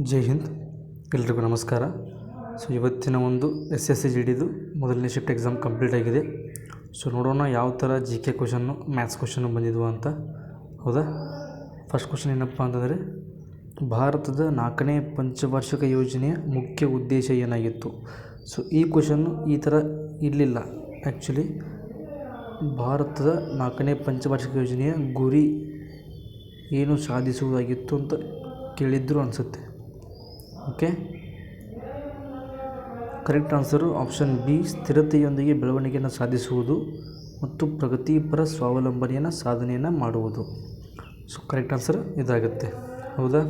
ಜೈ ಹಿಂದ್. ಎಲ್ರಿಗೂ ನಮಸ್ಕಾರ. ಇವತ್ತಿನ ಒಂದು SSC GDದು ಮೊದಲನೇ ಶಿಫ್ಟ್ ಎಕ್ಸಾಮ್ ಕಂಪ್ಲೀಟ್ ಆಗಿದೆ. ನೋಡೋಣ ಯಾವ ಥರ GK ಕ್ವಶನ್ನು ಮ್ಯಾಥ್ಸ್ ಕ್ವಶನ್ನು ಬಂದಿದ್ವು ಅಂತ. ಹೌದಾ, ಫಸ್ಟ್ ಕ್ವಶನ್ ಏನಪ್ಪ ಅಂತಂದರೆ, ಭಾರತದ 4ನೇ ಪಂಚವಾರ್ಷಿಕ ಯೋಜನೆಯ ಮುಖ್ಯ ಉದ್ದೇಶ ಏನಾಗಿತ್ತು? ಈ ಕ್ವಶನ್ನು ಈ ಥರ ಇರಲಿಲ್ಲ. ಆ್ಯಕ್ಚುಲಿ ಭಾರತದ 4ನೇ ಪಂಚವಾರ್ಷಿಕ ಯೋಜನೆಯ ಗುರಿ ಏನು ಸಾಧಿಸುವುದಾಗಿತ್ತು ಅಂತ ಕೇಳಿದ್ರು ಅನಿಸುತ್ತೆ. Okay, correct answer option B, ಸ್ಥಿರತೆಯೊಂದಿಗೆ ಬೆಳವಣಿಗೆಯನ್ನು ಸಾಧಿಸುವುದು ಮತ್ತು ಪ್ರಗತಿಪರ ಸ್ವಾವಲಂಬನೆಯನ್ನು ಸಾಧನೆಯನ್ನು ಮಾಡುವುದು. ಕರೆಕ್ಟ್ ಆನ್ಸರ್ ಇದಾಗುತ್ತೆ. ಹೌದಾ,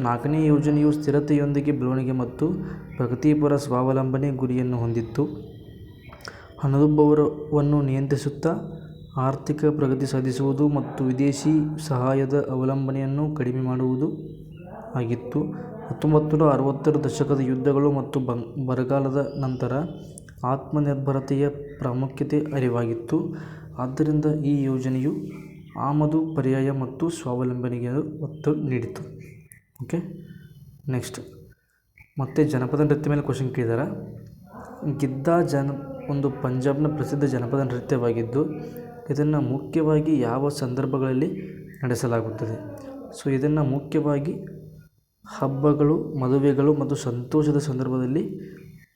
4ನೇ ಯೋಜನೆಯು ಸ್ಥಿರತೆಯೊಂದಿಗೆ ಬೆಳವಣಿಗೆ ಮತ್ತು ಪ್ರಗತಿಪರ ಸ್ವಾವಲಂಬನೆ ಗುರಿಯನ್ನು ಹೊಂದಿತ್ತು. ಹಣದುಬ್ಬರವನ್ನು ನಿಯಂತ್ರಿಸುತ್ತಾ ಆರ್ಥಿಕ ಪ್ರಗತಿ ಸಾಧಿಸುವುದು ಮತ್ತು ವಿದೇಶಿ ಸಹಾಯದ ಅವಲಂಬನೆಯನ್ನು ಕಡಿಮೆ ಮಾಡುವುದು ಆಗಿತ್ತು. 1960ರ ದಶಕದ ಯುದ್ಧಗಳು ಮತ್ತು ಬರಗಾಲದ ನಂತರ ಆತ್ಮನಿರ್ಭರತೆಯ ಪ್ರಾಮುಖ್ಯತೆ ಅರಿವಾಗಿತ್ತು. ಆದ್ದರಿಂದ ಈ ಯೋಜನೆಯು ಆಮದು ಪರ್ಯಾಯ ಮತ್ತು ಸ್ವಾವಲಂಬನೆಗೆ ಒತ್ತು ನೀಡಿತು. ಓಕೆ, ನೆಕ್ಸ್ಟ್ ಮತ್ತೆ ಜನಪದ ನೃತ್ಯ ಮೇಲೆ ಕ್ವಶನ್ ಕೇಳಿದಾರೆ. ಗಿದ್ದಾ ಒಂದು ಪಂಜಾಬ್ನ ಪ್ರಸಿದ್ಧ ಜನಪದ ನೃತ್ಯವಾಗಿದ್ದು, ಇದನ್ನು ಮುಖ್ಯವಾಗಿ ಯಾವ ಸಂದರ್ಭಗಳಲ್ಲಿ ನಡೆಸಲಾಗುತ್ತದೆ? ಇದನ್ನು ಮುಖ್ಯವಾಗಿ ಹಬ್ಬಗಳು, ಮದುವೆಗಳು ಮತ್ತು ಸಂತೋಷದ ಸಂದರ್ಭದಲ್ಲಿ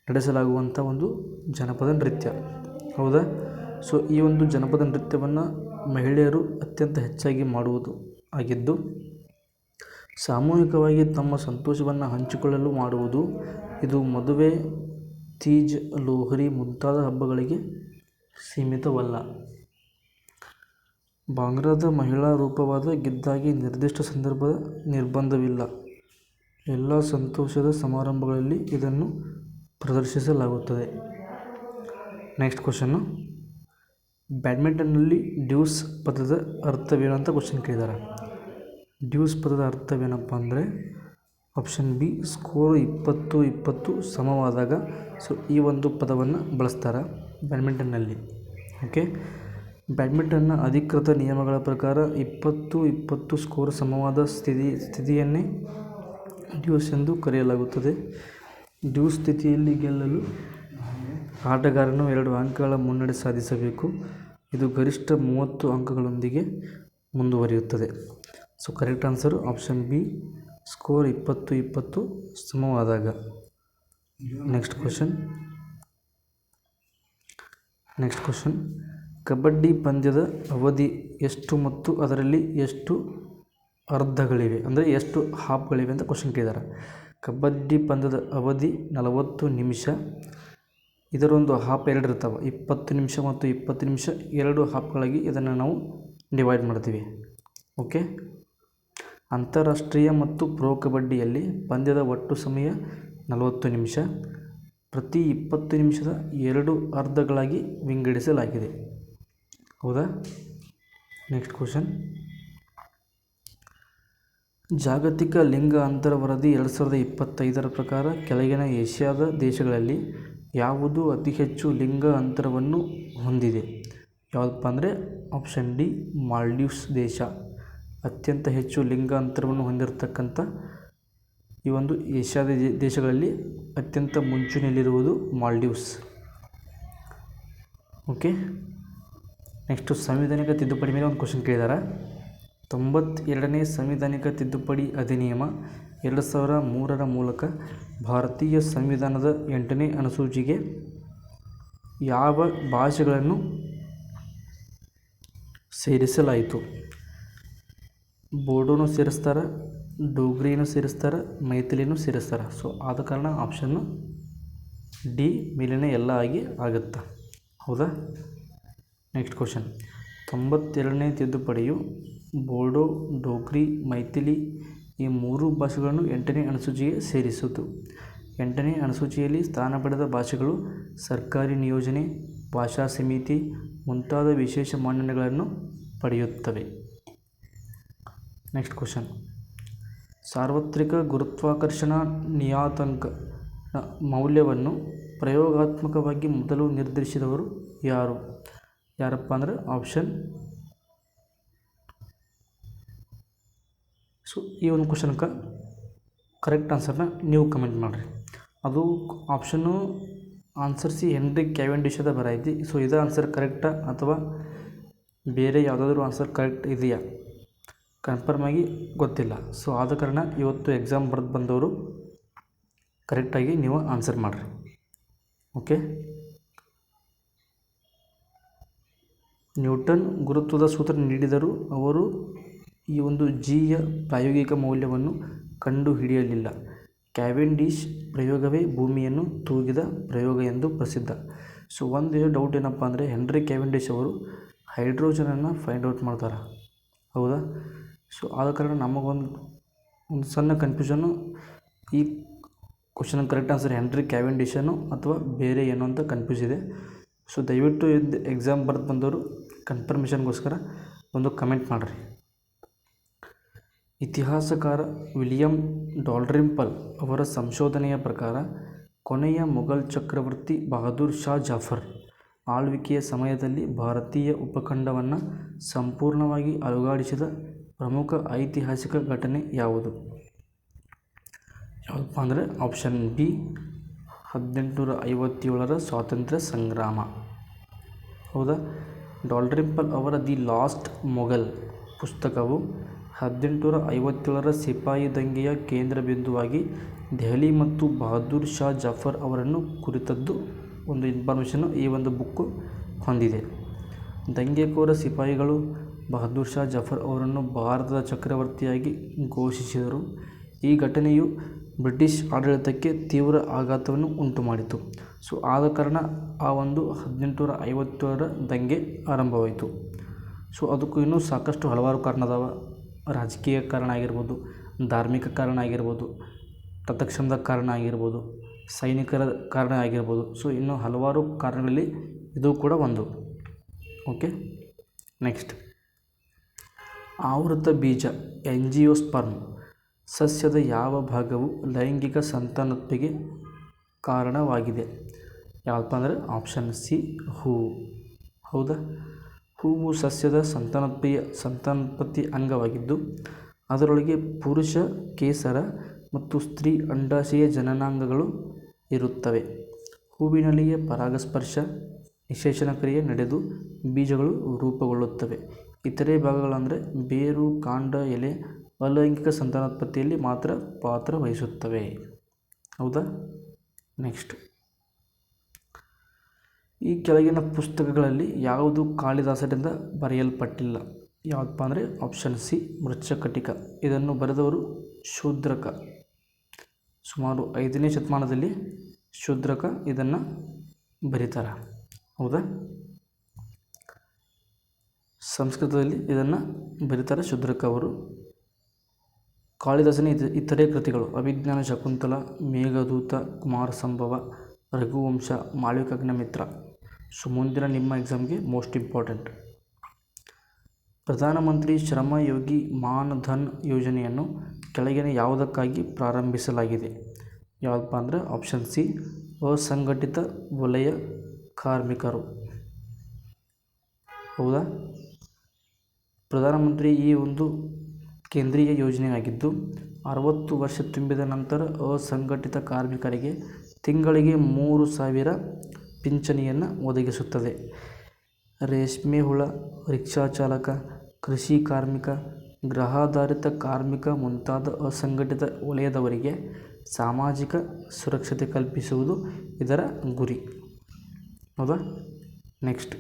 ನಡೆಸಲಾಗುವಂಥ ಒಂದು ಜನಪದ ನೃತ್ಯ. ಹೌದಾ, ಈ ಒಂದು ಜನಪದ ನೃತ್ಯವನ್ನು ಮಹಿಳೆಯರು ಅತ್ಯಂತ ಹೆಚ್ಚಾಗಿ ಮಾಡುವುದು ಆಗಿದ್ದು, ಸಾಮೂಹಿಕವಾಗಿ ತಮ್ಮ ಸಂತೋಷವನ್ನು ಹಂಚಿಕೊಳ್ಳಲು ಮಾಡುವುದು. ಇದು ಮದುವೆ, ತೀಜ್, ಲೋಹರಿ ಮುಂತಾದ ಹಬ್ಬಗಳಿಗೆ ಸೀಮಿತವಲ್ಲ. ಭಾಂಗ್ರಾದ ಮಹಿಳಾ ರೂಪವಾದ ಗಿದ್ದಾಗೆ ನಿರ್ದಿಷ್ಟ ಸಂದರ್ಭದ ನಿರ್ಬಂಧವಿಲ್ಲ. ಎಲ್ಲ ಸಂತೋಷದ ಸಮಾರಂಭಗಳಲ್ಲಿ ಇದನ್ನು ಪ್ರದರ್ಶಿಸಲಾಗುತ್ತದೆ. ನೆಕ್ಸ್ಟ್ ಕ್ವಶನ್ನು, ಬ್ಯಾಡ್ಮಿಂಟನ್ನಲ್ಲಿ ಡ್ಯೂಸ್ ಪದದ ಅರ್ಥವೇನು ಅಂತ ಕ್ವಶನ್ ಕೇಳಿದ್ದಾರೆ. ಡ್ಯೂಸ್ ಪದದ ಅರ್ಥವೇನಪ್ಪ ಅಂದರೆ, ಆಪ್ಷನ್ ಬಿ, ಸ್ಕೋರ್ 20-20 ಸಮವಾದಾಗ ಈ ಒಂದು ಪದವನ್ನು ಬಳಸ್ತಾರೆ ಬ್ಯಾಡ್ಮಿಂಟನ್ನಲ್ಲಿ. ಓಕೆ, ಬ್ಯಾಡ್ಮಿಂಟನ್ನ ಅಧಿಕೃತ ನಿಯಮಗಳ ಪ್ರಕಾರ 20-20 ಸ್ಕೋರ್ ಸಮವಾದ ಸ್ಥಿತಿಯನ್ನೇ ಡ್ಯೂಸ್ ಎಂದು ಕರೆಯಲಾಗುತ್ತದೆ. ಡ್ಯೂಸ್ ಸ್ಥಿತಿಯಲ್ಲಿ ಗೆಲ್ಲಲು ಆಟಗಾರನು 2 ಅಂಕಗಳ ಮುನ್ನಡೆ ಸಾಧಿಸಬೇಕು. ಇದು ಗರಿಷ್ಠ 30 ಅಂಕಗಳೊಂದಿಗೆ ಮುಂದುವರಿಯುತ್ತದೆ. Correct answer option B, score 20-20 ಸಮವಾದಾಗ. ನೆಕ್ಸ್ಟ್ ಕ್ವಶನ್, ಕಬಡ್ಡಿ ಪಂದ್ಯದ ಅವಧಿ ಎಷ್ಟು ಮತ್ತು ಅದರಲ್ಲಿ ಎಷ್ಟು ಅರ್ಧಗಳಿವೆ, ಅಂದರೆ ಎಷ್ಟು ಹಾಫ್ಗಳಿವೆ ಅಂತ ಕ್ವಶನ್ ಕೇಳಿದ್ದಾರೆ. ಕಬಡ್ಡಿ ಪಂದ್ಯದ ಅವಧಿ 40 ನಿಮಿಷ. ಇದರೊಂದು ಹಾಫ್ 2 ಇರ್ತಾವೆ, 20 ನಿಮಿಷ ಮತ್ತು 20 ನಿಮಿಷ. 2 ಹಾಫ್ಗಳಾಗಿ ಇದನ್ನು ನಾವು ಡಿವೈಡ್ ಮಾಡ್ತೀವಿ. ಓಕೆ, ಅಂತಾರಾಷ್ಟ್ರೀಯ ಮತ್ತು ಪ್ರೋ ಕಬಡ್ಡಿಯಲ್ಲಿ ಪಂದ್ಯದ ಒಟ್ಟು ಸಮಯ 40 ನಿಮಿಷ. ಪ್ರತಿ 20 ನಿಮಿಷದ 2 ಅರ್ಧಗಳಾಗಿ ವಿಂಗಡಿಸಲಾಗಿದೆ. ಹೌದಾ, ನೆಕ್ಸ್ಟ್ ಕ್ವಶನ್, ಜಾಗತಿಕ ಲಿಂಗ ಅಂತರ ವರದಿ 2025ರ ಪ್ರಕಾರ ಕೆಳಗಿನ ಏಷ್ಯಾದ ದೇಶಗಳಲ್ಲಿ ಯಾವುದು ಅತಿ ಹೆಚ್ಚು ಲಿಂಗ ಅಂತರವನ್ನು ಹೊಂದಿದೆ? ಯಾವುದಪ್ಪ ಅಂದರೆ ಆಪ್ಷನ್ ಡಿ, ಮಾಲ್ಡೀವ್ಸ್ ದೇಶ ಅತ್ಯಂತ ಹೆಚ್ಚು ಲಿಂಗ ಅಂತರವನ್ನು ಹೊಂದಿರತಕ್ಕಂಥ ಈ ಒಂದು ಏಷ್ಯಾದ ದೇಶಗಳಲ್ಲಿ ಅತ್ಯಂತ ಮುಂಚೂಣಿಯಲ್ಲಿರುವುದು ಮಾಲ್ಡೀವ್ಸ್. ಓಕೆ, ನೆಕ್ಸ್ಟು ಸಂವಿಧಾನಿಕ ತಿದ್ದುಪಡಿ ಮೇಲೆ ಒಂದು ಕ್ವಶನ್ ಕೇಳಿದ್ದಾರೆ. 92ನೇ ಸಂವಿಧಾನಿಕ ತಿದ್ದುಪಡಿ ಅಧಿನಿಯಮ 2003ರ ಮೂಲಕ ಭಾರತೀಯ ಸಂವಿಧಾನದ 8ನೇ ಅನುಸೂಚಿಗೆ ಯಾವ ಭಾಷೆಗಳನ್ನು ಸೇರಿಸಲಾಯಿತು? ಬೋಡೋನು ಸೇರಿಸ್ತಾರೆ, ಡೋಗ್ರಿನೂ ಸೇರಿಸ್ತಾರೆ, ಮೈಥಿಲಿನೂ ಸೇರಿಸ್ತಾರೆ. ಆದ ಕಾರಣ ಆಪ್ಷನ್ನು ಡಿ ಮೇಲಿನ ಎಲ್ಲ ಆಗುತ್ತಾ. ಹೌದಾ, ನೆಕ್ಸ್ಟ್ ಕ್ವಶನ್, 92ನೇ ತಿದ್ದುಪಡಿಯು ಬೋಡೋ, ಡೋಗ್ರಿ, ಮೈಥಿಲಿ ಈ 3 ಭಾಷೆಗಳನ್ನು 8ನೇ ಅನುಸೂಚಿಗೆ ಸೇರಿಸಿತು. 8ನೇ ಅನುಸೂಚಿಯಲ್ಲಿ ಸ್ಥಾನ ಪಡೆದ ಭಾಷೆಗಳು ಸರ್ಕಾರಿ ನಿಯೋಜನೆ, ಭಾಷಾ ಸಮಿತಿ ಮುಂತಾದ ವಿಶೇಷ ಮನ್ನಣೆಗಳನ್ನು ಪಡೆಯುತ್ತವೆ. ನೆಕ್ಸ್ಟ್ ಕ್ವಶನ್, ಸಾರ್ವತ್ರಿಕ ಗುರುತ್ವಾಕರ್ಷಣಾ ನಿಯತಾಂಕ ಮೌಲ್ಯವನ್ನು ಪ್ರಯೋಗಾತ್ಮಕವಾಗಿ ಮೊದಲು ನಿರ್ಧರಿಸಿದವರು ಯಾರಪ್ಪ ಅಂದರೆ ಆಪ್ಷನ್. ಈ ಒಂದು ಕ್ವಶನ್ಗೆ ಕರೆಕ್ಟ್ ಆನ್ಸರ್ನ ನೀವು ಕಮೆಂಟ್ ಮಾಡಿರಿ. ಅದು option answer C henry Cavendish ಅದ ಬರೈತಿ. ಸೊ ಇದು ಆನ್ಸರ್ ಕರೆಕ್ಟಾ ಅಥವಾ ಬೇರೆ ಯಾವುದಾದ್ರೂ ಆನ್ಸರ್ ಕರೆಕ್ಟ್ ಇದೆಯಾ ಕನ್ಫರ್ಮ್ ಆಗಿ ಗೊತ್ತಿಲ್ಲ. ಸೊ ಆದ ಕಾರಣ ಇವತ್ತು ಎಕ್ಸಾಮ್ ಬರೆದು ಬಂದವರು ಕರೆಕ್ಟಾಗಿ ನೀವು ಆನ್ಸರ್ ಮಾಡಿರಿ. ಓಕೆ. ನ್ಯೂಟನ್ ಗುರುತ್ವದ ಸೂತ್ರ ನೀಡಿದರೂ ಅವರು ಈ ಒಂದು ಜಿಯ ಪ್ರಾಯೋಗಿಕ ಮೌಲ್ಯವನ್ನು ಕಂಡುಹಿಡಿಯಲಿಲ್ಲ. ಕ್ಯಾವೆಂಡಿಶ್ ಪ್ರಯೋಗವೇ ಭೂಮಿಯನ್ನು ತೂಗಿದ ಪ್ರಯೋಗ ಎಂದು ಪ್ರಸಿದ್ಧ. ಸೊ ಒಂದು ಡೌಟ್ ಏನಪ್ಪ ಅಂದರೆ ಹೆನ್ರಿ ಕ್ಯಾವೆಂಡಿಶ್ ಅವರು ಹೈಡ್ರೋಜನನ್ನು ಫೈಂಡ್ ಔಟ್ ಮಾಡ್ತಾರೆ, ಹೌದಾ? ಸೊ ಆದ ಕಾರಣ ನಮಗೊಂದು ಸಣ್ಣ ಕನ್ಫ್ಯೂಷನ್ನು. ಈ ಕ್ವಶನ್ ಕರೆಕ್ಟ್ ಆನ್ಸರ್ ಹೆನ್ರಿ ಕ್ಯಾವೆಂಡಿಶನು ಅಥವಾ ಬೇರೆ ಏನು ಅಂತ ಕನ್ಫ್ಯೂಸ್ ಇದೆ. ಸೊ ದಯವಿಟ್ಟು ಇದು ಎಕ್ಸಾಮ್ ಬರೆದು ಬಂದವರು ಕನ್ಫರ್ಮೇಷನ್ಗೋಸ್ಕರ ಒಂದು ಕಮೆಂಟ್ ಮಾಡಿರಿ. ಇತಿಹಾಸಕಾರ ವಿಲಿಯಂ ಡಾಲ್ರಿಂಪಲ್ ಅವರ ಸಂಶೋಧನೆಯ ಪ್ರಕಾರ ಕೊನೆಯ ಮೊಘಲ್ ಚಕ್ರವರ್ತಿ ಬಹದ್ದೂರ್ ಶಾ ಜಾಫರ್ ಆಳ್ವಿಕೆಯ ಸಮಯದಲ್ಲಿ ಭಾರತೀಯ ಉಪಖಂಡವನ್ನು ಸಂಪೂರ್ಣವಾಗಿ ಅಲುಗಾಡಿಸಿದ ಪ್ರಮುಖ ಐತಿಹಾಸಿಕ ಘಟನೆ ಯಾವುದು? ಯಾವುದಪ್ಪ ಅಂದರೆ ಆಪ್ಷನ್ ಬಿ 1857ರ ಸ್ವಾತಂತ್ರ್ಯ ಸಂಗ್ರಾಮ, ಹೌದಾ? ಡಾಲ್ರಿಂಪಲ್ ಅವರ ದಿ ಲಾಸ್ಟ್ ಮೊಘಲ್ ಪುಸ್ತಕವು 1857ರ ಸಿಪಾಯಿ ದಂಗೆಯ ಕೇಂದ್ರ ಬಿಂದುವಾಗಿ ದೆಹಲಿ ಮತ್ತು ಬಹದ್ದೂರ್ ಶಾ ಜಾಫರ್ ಅವರನ್ನು ಕುರಿತದ್ದು ಒಂದು ಇನ್ಫಾರ್ಮೇಷನ್ನು ಈ ಒಂದು ಬುಕ್ಕು ಹೊಂದಿದೆ. ದಂಗೆಕೋರ ಸಿಪಾಯಿಗಳು ಬಹದ್ದೂರ್ ಶಾ ಜಾಫರ್ ಅವರನ್ನು ಭಾರತದ ಚಕ್ರವರ್ತಿಯಾಗಿ ಘೋಷಿಸಿದರು. ಈ ಘಟನೆಯು ಬ್ರಿಟಿಷ್ ಆಡಳಿತಕ್ಕೆ ತೀವ್ರ ಆಘಾತವನ್ನು ಉಂಟುಮಾಡಿತು. ಸೊ ಆದ ಕಾರಣ ಆ ಒಂದು 1857ರ ದಂಗೆ ಆರಂಭವಾಯಿತು. ಸೊ ಅದಕ್ಕೂ ಇನ್ನೂ ಸಾಕಷ್ಟು ಹಲವಾರು ಕಾರಣ ಅದಾವ. ರಾಜಕೀಯ ಕಾರಣ ಆಗಿರ್ಬೋದು, ಧಾರ್ಮಿಕ ಕಾರಣ ಆಗಿರ್ಬೋದು, ತತ್ಕ್ಷಣದ ಕಾರಣ ಆಗಿರ್ಬೋದು, ಸೈನಿಕರ ಕಾರಣ ಆಗಿರ್ಬೋದು. ಸೊ ಇನ್ನೂ ಹಲವಾರು ಕಾರಣಗಳಲ್ಲಿ ಇದು ಕೂಡ ಒಂದು. ಓಕೆ. ನೆಕ್ಸ್ಟ್, ಆವೃತ ಬೀಜ ಎಂಜಿಯೋಸ್ಪರ್ಮ್ ಸಸ್ಯದ ಯಾವ ಭಾಗವು ಲೈಂಗಿಕ ಸಂತಾನೋತ್ಪತ್ತಿಗೆ ಕಾರಣವಾಗಿದೆ? ಯಾವುದಪ್ಪ ಅಂದರೆ ಆಪ್ಷನ್ ಸಿ ಹೂವು, ಹೌದಾ? ಹೂವು ಸಸ್ಯದ ಸಂತಾನೋತ್ಪತ್ತಿ ಅಂಗವಾಗಿದ್ದು ಅದರೊಳಗೆ ಪುರುಷ ಕೇಸರ ಮತ್ತು ಸ್ತ್ರೀ ಅಂಡಾಶಯ ಜನನಾಂಗಗಳು ಇರುತ್ತವೆ. ಹೂವಿನಲ್ಲಿಯೇ ಪರಾಗಸ್ಪರ್ಶ ನಿಷೇಚನ ಕ್ರಿಯೆ ನಡೆದು ಬೀಜಗಳು ರೂಪುಗೊಳ್ಳುತ್ತವೆ. ಇತರೆ ಭಾಗಗಳಂದರೆ ಬೇರು, ಕಾಂಡ, ಎಲೆ ಅಲೈಂಗಿಕ ಸಂತಾನೋತ್ಪತ್ತಿಯಲ್ಲಿ ಮಾತ್ರ ಪಾತ್ರ ವಹಿಸುತ್ತವೆ, ಹೌದಾ? ನೆಕ್ಸ್ಟ್, ಈ ಕೆಳಗಿನ ಪುಸ್ತಕಗಳಲ್ಲಿ ಯಾವುದು ಕಾಳಿದಾಸರಿಂದ ಬರೆಯಲ್ಪಟ್ಟಿಲ್ಲ? ಯಾವುದಪ್ಪ ಅಂದರೆ ಆಪ್ಷನ್ ಸಿ ಮೃಚ್ಛಕಟಿಕ. ಇದನ್ನು ಬರೆದವರು ಶೂದ್ರಕ. ಸುಮಾರು 5ನೇ ಶತಮಾನದಲ್ಲಿ ಶೂದ್ರಕ ಇದನ್ನು ಬರೀತಾರೆ, ಹೌದಾ? ಸಂಸ್ಕೃತದಲ್ಲಿ ಇದನ್ನು ಬರೀತಾರೆ ಶೂದ್ರಕ ಅವರು. ಕಾಳಿದಾಸನ ಇತರೆ ಕೃತಿಗಳು ಅಭಿಜ್ಞಾನ ಶಕುಂತಲ, ಮೇಘದೂತ, ಕುಮಾರ ಸಂಭವ, ರಘುವಂಶ, ಮಾಳವಿಕಾಗ್ನಿಮಿತ್ರ. ಸೊ ಮುಂದಿನ ನಿಮ್ಮ ಎಕ್ಸಾಮ್ಗೆ ಮೋಸ್ಟ್ ಇಂಪಾರ್ಟೆಂಟ್. ಪ್ರಧಾನಮಂತ್ರಿ ಶ್ರಮ ಯೋಗಿ ಮಾನ್ ಧನ್ ಯೋಜನೆಯನ್ನು ಕೆಳಗಿನ ಯಾವುದಕ್ಕಾಗಿ ಪ್ರಾರಂಭಿಸಲಾಗಿದೆ? ಯಾವುದಪ್ಪ ಅಂದರೆ ಆಪ್ಷನ್ ಸಿ ಅಸಂಘಟಿತ ವಲಯ ಕಾರ್ಮಿಕರು, ಹೌದಾ? ಪ್ರಧಾನಮಂತ್ರಿ ಈ ಒಂದು ಕೇಂದ್ರೀಯ ಯೋಜನೆಯಾಗಿದ್ದು 60 ವರ್ಷ ತುಂಬಿದ ನಂತರ ಅಸಂಘಟಿತ ಕಾರ್ಮಿಕರಿಗೆ ತಿಂಗಳಿಗೆ 3,000 ಪಿಂಚಣಿಯನ್ನು ಒದಗಿಸುತ್ತದೆ. ರೇಷ್ಮೆ ಹುಳ, ರಿಕ್ಷಾ ಚಾಲಕ, ಕೃಷಿ ಕಾರ್ಮಿಕ, ಗೃಹಾಧಾರಿತ ಕಾರ್ಮಿಕ ಮುಂತಾದ ಅಸಂಘಟಿತ ವಲಯದವರಿಗೆ ಸಾಮಾಜಿಕ ಸುರಕ್ಷತೆ ಕಲ್ಪಿಸುವುದು ಇದರ ಗುರಿ, ಹೌದಾ? ನೆಕ್ಸ್ಟ್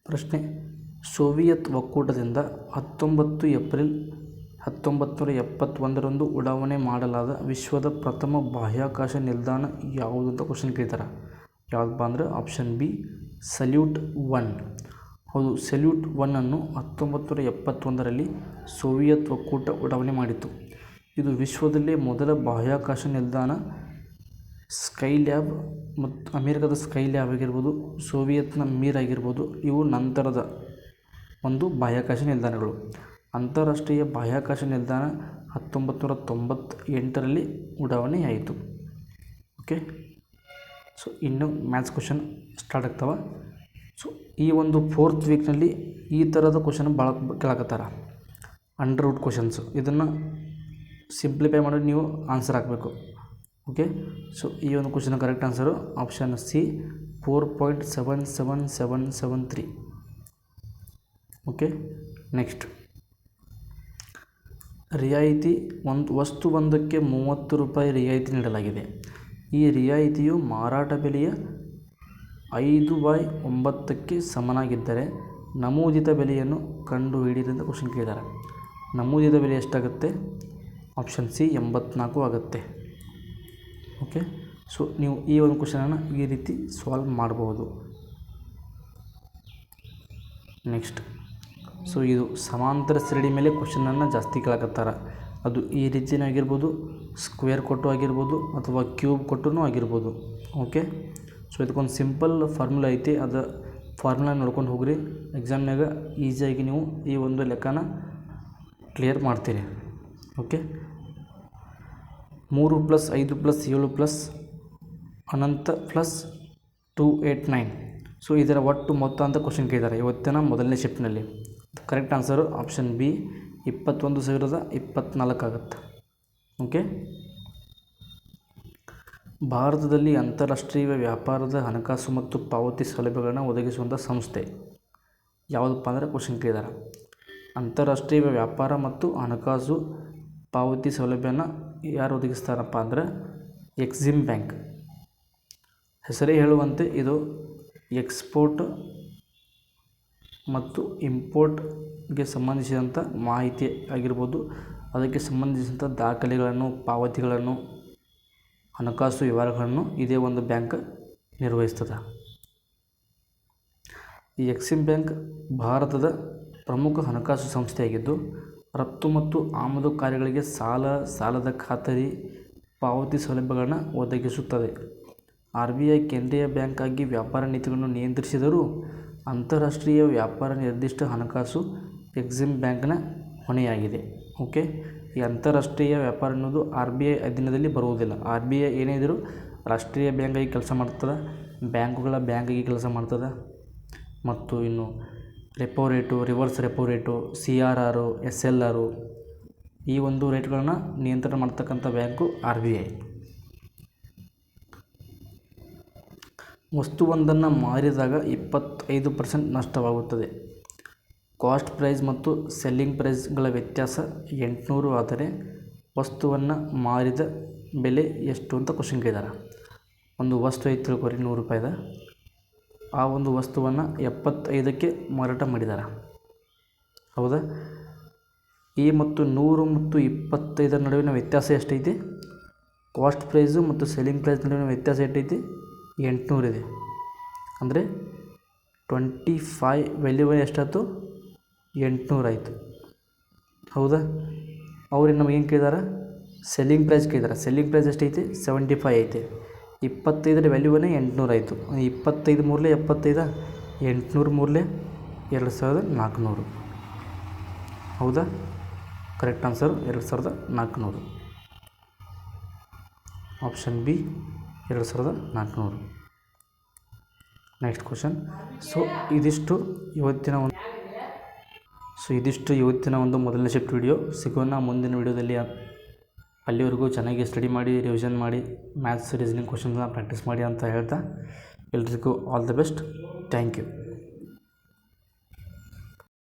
ಪ್ರಶ್ನೆ, ಸೋವಿಯತ್ ಒಕ್ಕೂಟದಿಂದ 19 ಏಪ್ರಿಲ್ 1971ರಂದು ಉಡಾವಣೆ ಮಾಡಲಾದ ವಿಶ್ವದ ಪ್ರಥಮ ಬಾಹ್ಯಾಕಾಶ ನಿಲ್ದಾಣ ಯಾವುದು ಅಂತ ಕ್ವಶನ್ ಕೇಳ್ತಾರೆ. ಯಾವುದಪ್ಪ ಅಂದರೆ ಆಪ್ಷನ್ ಬಿ ಸಲ್ಯೂಟ್ 1. ಹೌದು, ಸಲ್ಯೂಟ್ 1 ಅನ್ನು 1971ರಲ್ಲಿ ಸೋವಿಯತ್ ಒಕ್ಕೂಟ ಉಡಾವಣೆ ಮಾಡಿತು. ಇದು ವಿಶ್ವದಲ್ಲೇ ಮೊದಲ ಬಾಹ್ಯಾಕಾಶ ನಿಲ್ದಾಣ. ಸ್ಕೈಲ್ಯಾಬ್ ಮತ್ತು ಅಮೆರಿಕದ ಸ್ಕೈಲ್ಯಾಬ್ ಆಗಿರ್ಬೋದು, ಸೋವಿಯತ್ನ ಮೀರ್ ಆಗಿರ್ಬೋದು, ಇವು ನಂತರದ ಒಂದು ಬಾಹ್ಯಾಕಾಶ ನಿಲ್ದಾಣಗಳು. ಅಂತಾರಾಷ್ಟ್ರೀಯ ಬಾಹ್ಯಾಕಾಶ ನಿಲ್ದಾಣ 1998ರಲ್ಲಿ ಉಡಾವಣೆಯಾಯಿತು. ಓಕೆ. ಸೊ ಇನ್ನು ಮ್ಯಾಥ್ಸ್ ಕ್ವಶನ್ ಸ್ಟಾರ್ಟ್ ಆಗ್ತವೆ. ಸೊ ಈ ಒಂದು 4th ವೀಕ್ನಲ್ಲಿ ಈ ಥರದ ಕ್ವಶನ್ ಭಾಳ ಕೇಳಕತ್ತಾರ. Under root questions. ಇದನ್ನು ಸಿಂಪ್ಲಿಫೈ ಮಾಡಿ ನೀವು ಆನ್ಸರ್ ಹಾಕಬೇಕು. ಓಕೆ, ಸೊ ಈ ಒಂದು question correct answer option C 4.77773. Okay, next ರಿಯಾಯಿತಿ ವಸ್ತು ಒಂದಕ್ಕೆ 30 ರೂಪಾಯಿ ರಿಯಾಯಿತಿ ನೀಡಲಾಗಿದೆ. ಈ ರಿಯಾಯಿತಿಯು ಮಾರಾಟ ಬೆಲೆಯ 5/9ಕ್ಕೆ ಸಮನಾಗಿದ್ದರೆ ನಮೂದಿತ ಬೆಲೆಯನ್ನು ಕಂಡುಹಿಡಿಯಿರಿ ಅಂತ ಕ್ವಶನ್ ಕೇಳಿದ್ದಾರೆ. ನಮೂದಿತ ಬೆಲೆ ಎಷ್ಟಾಗುತ್ತೆ? ಆಪ್ಷನ್ ಸಿ 84 ಆಗುತ್ತೆ. ಓಕೆ, ಸೊ ನೀವು ಈ ಒಂದು ಕ್ವಶನನ್ನು ಈ ರೀತಿ ಸಾಲ್ವ್ ಮಾಡ್ಬೋದು. ನೆಕ್ಸ್ಟ್, ಸೊ ಇದು ಸಮಾಂತರ ಶ್ರೇಣಿ ಮೇಲೆ ಕ್ವಶನನ್ನು ಜಾಸ್ತಿ ಕೇಳಕತ್ತಾರ. ಅದು ಈ ರೀತಿಯೂ ಆಗಿರ್ಬೋದು, ಸ್ಕ್ವೇರ್ ಕೊಟ್ಟು ಆಗಿರ್ಬೋದು, ಅಥವಾ ಕ್ಯೂಬ್ ಕೊಟ್ಟು ಆಗಿರ್ಬೋದು. ಓಕೆ, ಸೊ ಇದಕ್ಕೊಂದು ಸಿಂಪಲ್ ಫಾರ್ಮುಲಾ ಐತಿ, ಅದು ಫಾರ್ಮುಲಾ ನೋಡ್ಕೊಂಡು ಹೋಗ್ರಿ. ಎಕ್ಸಾಮ್ನಾಗ ಈಸಿಯಾಗಿ ನೀವು ಈ ಒಂದು ಲೆಕ್ಕನ ಕ್ಲಿಯರ್ ಮಾಡ್ತೀರಿ. ಓಕೆ, 3 + 5 + 7 + ಅನಂತ + 289. ಸೊ ಇದರ ಒಟ್ಟು ಮೊತ್ತ ಅಂತ ಕ್ವಶನ್ ಕೇಳಿದ್ದಾರೆ ಇವತ್ತಿನ ಮೊದಲನೇ ಶಿಫ್ಟ್ನಲ್ಲಿ. ಕರೆಕ್ಟ್ ಆನ್ಸರು ಆಪ್ಷನ್ ಬಿ 21,024 ಆಗುತ್ತೆ. ಓಕೆ, ಭಾರತದಲ್ಲಿ ಅಂತಾರಾಷ್ಟ್ರೀಯ ವ್ಯಾಪಾರದ ಹಣಕಾಸು ಮತ್ತು ಪಾವತಿ ಸೌಲಭ್ಯಗಳನ್ನು ಒದಗಿಸುವಂಥ ಸಂಸ್ಥೆ ಯಾವುದಪ್ಪ ಅಂದರೆ ಕ್ವಶನ್ ಕೇಳಿದ್ದಾರೆ. ಅಂತಾರಾಷ್ಟ್ರೀಯ ವ್ಯಾಪಾರ ಮತ್ತು ಹಣಕಾಸು ಪಾವತಿ ಸೌಲಭ್ಯನ ಯಾರು ಒದಗಿಸ್ತಾರಪ್ಪ ಅಂದರೆ ಎಕ್ಸಿಮ್ ಬ್ಯಾಂಕ್. ಹೆಸರೇ ಹೇಳುವಂತೆ ಇದು ಎಕ್ಸ್ಪೋರ್ಟ್ ಮತ್ತು ಇಂಪೋರ್ಟ್ಗೆ ಸಂಬಂಧಿಸಿದಂಥ ಮಾಹಿತಿ ಆಗಿರ್ಬೋದು, ಅದಕ್ಕೆ ಸಂಬಂಧಿಸಿದಂಥ ದಾಖಲೆಗಳನ್ನು, ಪಾವತಿಗಳನ್ನು, ಹಣಕಾಸು ವ್ಯವಹಾರಗಳನ್ನು ಇದೇ ಒಂದು ಬ್ಯಾಂಕ್ ನಿರ್ವಹಿಸ್ತದೆ. ಈ ಎಕ್ಸಿಮ್ ಬ್ಯಾಂಕ್ ಭಾರತದ ಪ್ರಮುಖ ಹಣಕಾಸು ಸಂಸ್ಥೆಯಾಗಿದ್ದು ರಫ್ತು ಮತ್ತು ಆಮದು ಕಾರ್ಯಗಳಿಗೆ ಸಾಲದ ಖಾತರಿ, ಪಾವತಿ ಸೌಲಭ್ಯಗಳನ್ನು ಒದಗಿಸುತ್ತದೆ. RBI ಕೇಂದ್ರೀಯ ಬ್ಯಾಂಕ್ ಆಗಿ ವ್ಯಾಪಾರ ನೀತಿಗಳನ್ನು ನಿಯಂತ್ರಿಸಿದರೂ ಅಂತಾರಾಷ್ಟ್ರೀಯ ವ್ಯಾಪಾರ ನಿರ್ದಿಷ್ಟ ಹಣಕಾಸು ಎಕ್ಸಿಮ್ ಬ್ಯಾಂಕ್ನ ಹೊಣೆಯಾಗಿದೆ. ಓಕೆ, ಈ ಅಂತಾರಾಷ್ಟ್ರೀಯ ವ್ಯಾಪಾರ ಅನ್ನೋದು RBI ಅಧೀನದಲ್ಲಿ ಬರುವುದಿಲ್ಲ. RBI ಏನೇ ಇದ್ದರೂ ರಾಷ್ಟ್ರೀಯ ಬ್ಯಾಂಕಾಗಿ ಕೆಲಸ ಮಾಡ್ತದೆ, ಬ್ಯಾಂಕುಗಳ ಬ್ಯಾಂಕಾಗಿ ಕೆಲಸ ಮಾಡ್ತದೆ. ಮತ್ತು ಇನ್ನು repo rate, reverse repo rate, CRR, SLR ಈ ಒಂದು ರೇಟ್ಗಳನ್ನು ನಿಯಂತ್ರಣ ಮಾಡ್ತಕ್ಕಂಥ ಬ್ಯಾಂಕು RBI. ವಸ್ತುವೊಂದನ್ನು ಮಾರಿದಾಗ 25% ನಷ್ಟವಾಗುತ್ತದೆ. ಕಾಸ್ಟ್ ಪ್ರೈಸ್ ಮತ್ತು ಸೆಲ್ಲಿಂಗ್ ಪ್ರೈಸ್ಗಳ ವ್ಯತ್ಯಾಸ 800 ಆದರೆ ವಸ್ತುವನ್ನು ಮಾರಿದ ಬೆಲೆ ಎಷ್ಟು ಅಂತ ಕ್ವಶನ್ ಕೇಳಿದ್ದಾರೆ. ಒಂದು ವಸ್ತು ಐತೆ ತಿಳ್ಕೊರಿ, 100 ರೂಪಾಯಿದ. ಆ ಒಂದು ವಸ್ತುವನ್ನು 75ಕ್ಕೆ ಮಾರಾಟ ಮಾಡಿದ್ದಾರೆ. ಹೌದಾ? ಈ ಮತ್ತು 100 ಮತ್ತು 25 ನಡುವಿನ ವ್ಯತ್ಯಾಸ ಎಷ್ಟೈತಿ? ಕಾಸ್ಟ್ ಪ್ರೈಸು ಮತ್ತು ಸೆಲ್ಲಿಂಗ್ ಪ್ರೈಸ್ ನಡುವಿನ ವ್ಯತ್ಯಾಸ ಎಷ್ಟೈತಿ? 800 ಇದೆ. ಅಂದರೆ 25 ವ್ಯಾಲ್ಯೂ ಎಷ್ಟಾಯ್ತು? 800 ಆಯಿತು. ಹೌದಾ? ಅವ್ರಿಗೆ ನಮಗೇನು ಕೇಳಿದಾರೆ? ಸೆಲ್ಲಿಂಗ್ ಪ್ರೈಸ್ ಕೇಳಿದಾರೆ. ಸೆಲ್ಲಿಂಗ್ ಪ್ರೈಸ್ ಎಷ್ಟೈತಿ? 75 ಐತೆ. 25 ವ್ಯಾಲ್ಯೂವೇ 800 ಆಯಿತು. 25 ಮೂರಲೆ 75, 800 ಮೂರಲೆ 2400. ಹೌದಾ? Correct answer 2400. Option B 2400. Next question. So ಇದಿಷ್ಟು ಇವತ್ತಿನ ಒಂದು ಮೊದಲನೇ ಶಿಫ್ಟ್ ವಿಡಿಯೋ. ಸಿಗೋಣ ಮುಂದಿನ ವಿಡಿಯೋದಲ್ಲಿ. ಅಲ್ಲಿವರೆಗೂ ಚೆನ್ನಾಗಿ ಸ್ಟಡಿ ಮಾಡಿ, ರಿವಿಷನ್ ಮಾಡಿ, ಮ್ಯಾಥ್ಸ್ ರೀಸನಿಂಗ್ ಕ್ವಶನ್ಸ್ನ ಪ್ರಾಕ್ಟೀಸ್ ಮಾಡಿ ಅಂತ ಹೇಳ್ತಾ ಎಲ್ರಿಗೂ all the best. Thank you.